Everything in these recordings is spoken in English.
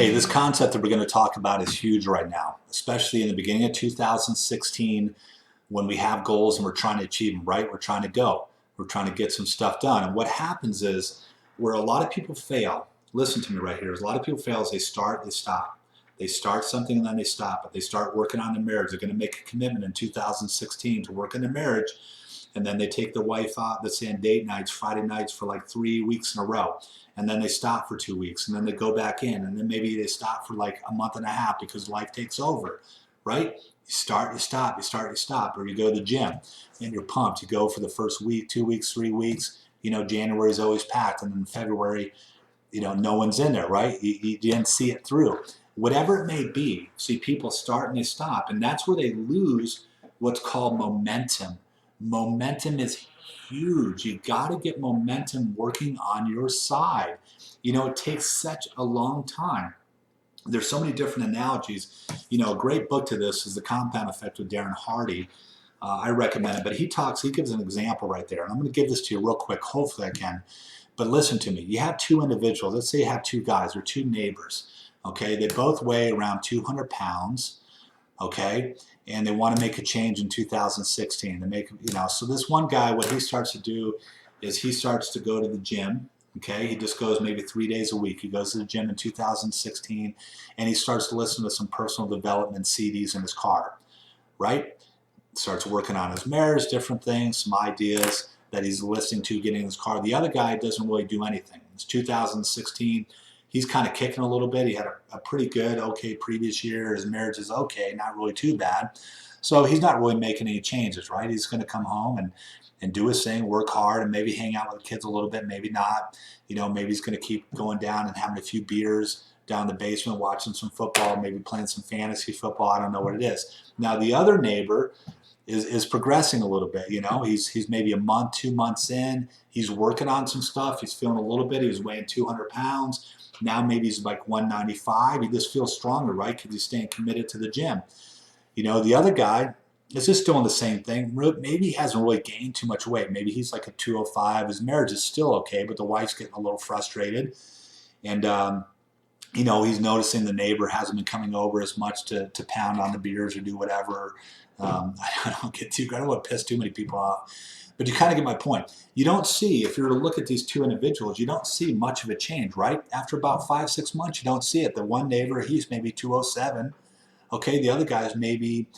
Hey, this concept that we're going to talk about is huge right now, especially in the beginning of 2016 when we have goals and we're trying to achieve them, right? We're trying to go. We're trying to get some stuff done. And what happens is where a lot of people fail, listen to me right here, is a lot of people fail is they start, they stop. They start something and then they stop. But they start working on their marriage. They're going to make a commitment in 2016 to work on their marriage. And then they take their wife out, let's say on date nights, Friday nights for like 3 weeks in a row. And then they stop for 2 weeks, and then they go back in, and then maybe they stop for like a month and a half because life takes over, right? You start, you stop, you start, you stop, or you go to the gym and you're pumped. You go for the first week, 2 weeks, 3 weeks. You know, January is always packed, and then February, you know, no one's in there, right? You didn't see it through. Whatever it may be, see, people start and they stop, and that's where they lose what's called momentum. Momentum is huge. You got to get momentum working on your side. You know, it takes such a long time. There's so many different analogies. You know, a great book to this is The Compound Effect with Darren Hardy. I recommend it, but he gives an example right there. And I'm going to give this to you real quick. Hopefully I can. But listen to me. You have two individuals. Let's say you have two guys or two neighbors. Okay. They both weigh around 200 pounds. Okay. And they want to make a change in 2016. They make, you know, so this one guy, what he starts to do is he starts to go to the gym. Okay, he just goes maybe 3 days a week. He goes to the gym in 2016, and he starts to listen to some personal development CDs in his car, right? Starts working on his marriage, different things, some ideas that he's listening to, getting in his car. The other guy doesn't really do anything. It's 2016. He's kind of kicking a little bit. He had a pretty good, okay previous year. His marriage is okay, not really too bad. So he's not really making any changes, right? He's going to come home and do his thing, work hard, and maybe hang out with the kids a little bit, maybe not. You know, maybe he's going to keep going down and having a few beers down in the basement, watching some football, maybe playing some fantasy football. I don't know what it is. Now, the other neighbor is progressing a little bit. You know, he's maybe a month, 2 months in. He's working on some stuff. He's feeling a little bit. He was weighing 200 pounds. Now maybe he's like 195. He just feels stronger, right? Because he's staying committed to the gym. You know, the other guy is just doing the same thing. Maybe he hasn't really gained too much weight. Maybe he's like a 205. His marriage is still okay, but the wife's getting a little frustrated. And, you know, he's noticing the neighbor hasn't been coming over as much to pound on the beers or do whatever. I don't want to piss too many people off. But you kind of get my point. You don't see, if you were to look at these two individuals, you don't see much of a change, right? After about 5, 6 months, you don't see it. The one neighbor, he's maybe 207. Okay, the other guy's maybe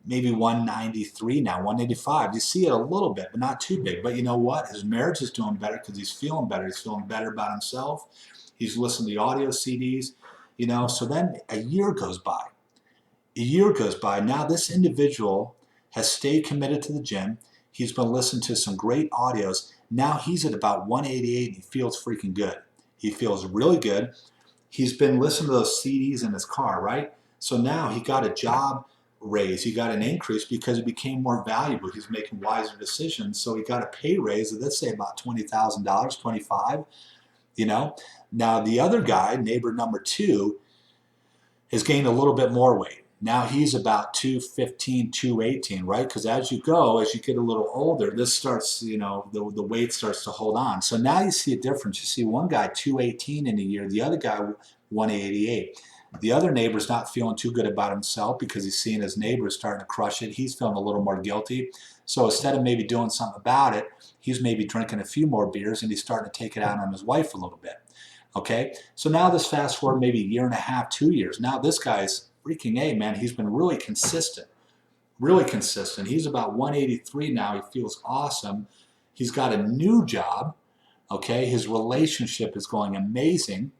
193 now, 185. You see it a little bit, but not too big. But you know what? His marriage is doing better because he's feeling better. He's feeling better about himself. He's listening to the audio CDs, you know. So then a year goes by. A year goes by. Now this individual has stayed committed to the gym. He's been listening to some great audios. Now he's at about 188 and he feels freaking good. He feels really good. He's been listening to those CDs in his car, right? So now he got a job raise. He got an increase because he became more valuable. He's making wiser decisions. So he got a pay raise of, let's say, about $20,000, 25, you know. Now the other guy, neighbor number 2, has gained a little bit more weight. Now he's about 215, 218, right? Because as you get a little older, this starts, you know, the weight starts to hold on. So now you see a difference. You see one guy 218 in a year, the other guy 188. The other neighbor's not feeling too good about himself because he's seeing his neighbors starting to crush it. He's feeling a little more guilty. So instead of maybe doing something about it, he's maybe drinking a few more beers and he's starting to take it out on his wife a little bit. Okay? So now this fast forward maybe a year and a half, 2 years. Now this guy's freaking A, man. He's been really consistent. Really consistent. He's about 183 now. He feels awesome. He's got a new job. Okay? His relationship is going amazing.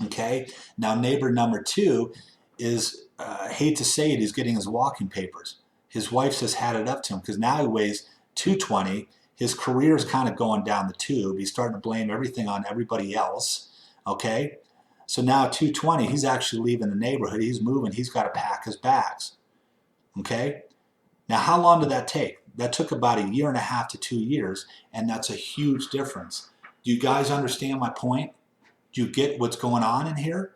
Okay, now neighbor number 2 is, hate to say it, he's getting his walking papers. His wife just had it up to him because now he weighs 220. His career is kind of going down the tube. He's starting to blame everything on everybody else. Okay, so now 220, he's actually leaving the neighborhood. He's moving. He's got to pack his bags. Okay, now how long did that take? That took about a year and a half to 2 years, and that's a huge difference. Do you guys understand my point? Do you get what's going on in here?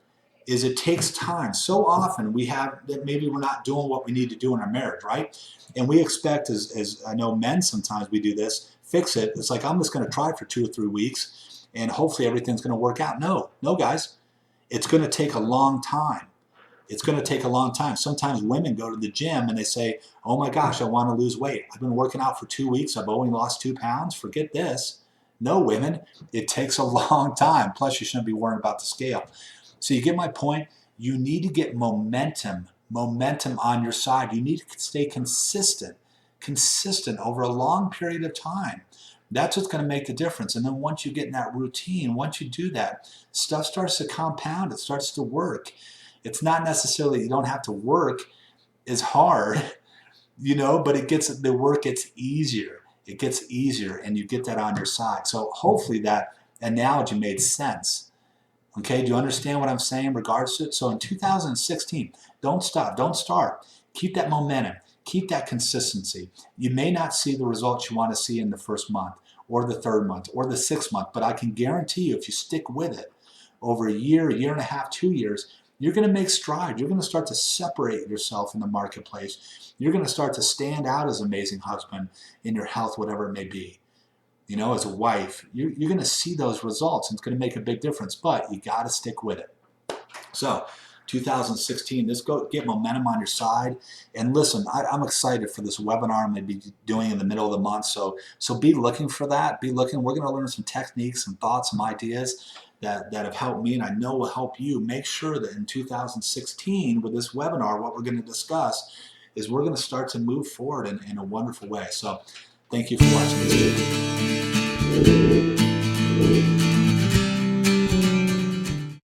Is it takes time. So often we have that maybe we're not doing what we need to do in our marriage, right? And we expect, as I know men sometimes we do this, fix it. It's like, I'm just going to try for 2 or 3 weeks and hopefully everything's going to work out. No, guys. It's going to take a long time. It's going to take a long time. Sometimes women go to the gym and they say, oh my gosh, I want to lose weight. I've been working out for 2 weeks. I've only lost 2 pounds. Forget this. No, women, it takes a long time. Plus, you shouldn't be worrying about the scale. So you get my point? You need to get momentum on your side. You need to stay consistent over a long period of time. That's what's going to make the difference. And then once you get in that routine, once you do that, stuff starts to compound. It starts to work. It's not necessarily, you don't have to work as hard, but the work gets easier. It gets easier and you get that on your side. So hopefully that analogy made sense. Okay, do you understand what I'm saying in regards to it? So in 2016, don't stop, don't start. Keep that momentum, keep that consistency. You may not see the results you want to see in the first month or the third month or the 6th month, but I can guarantee you if you stick with it over a year and a half, 2 years, you're going to make strides. You're going to start to separate yourself in the marketplace. You're going to start to stand out as an amazing husband in your health, whatever it may be. As a wife, you're going to see those results, and it's going to make a big difference, but you got to stick with it. So 2016, let's go get momentum on your side. And listen, I'm excited for this webinar I'm going to be doing in the middle of the month. So be looking for that. Be looking. We're going to learn some techniques, some thoughts, some ideas that have helped me and I know will help you. Make sure that in 2016 with this webinar, what we're going to discuss is we're going to start to move forward in a wonderful way. So thank you for watching this video.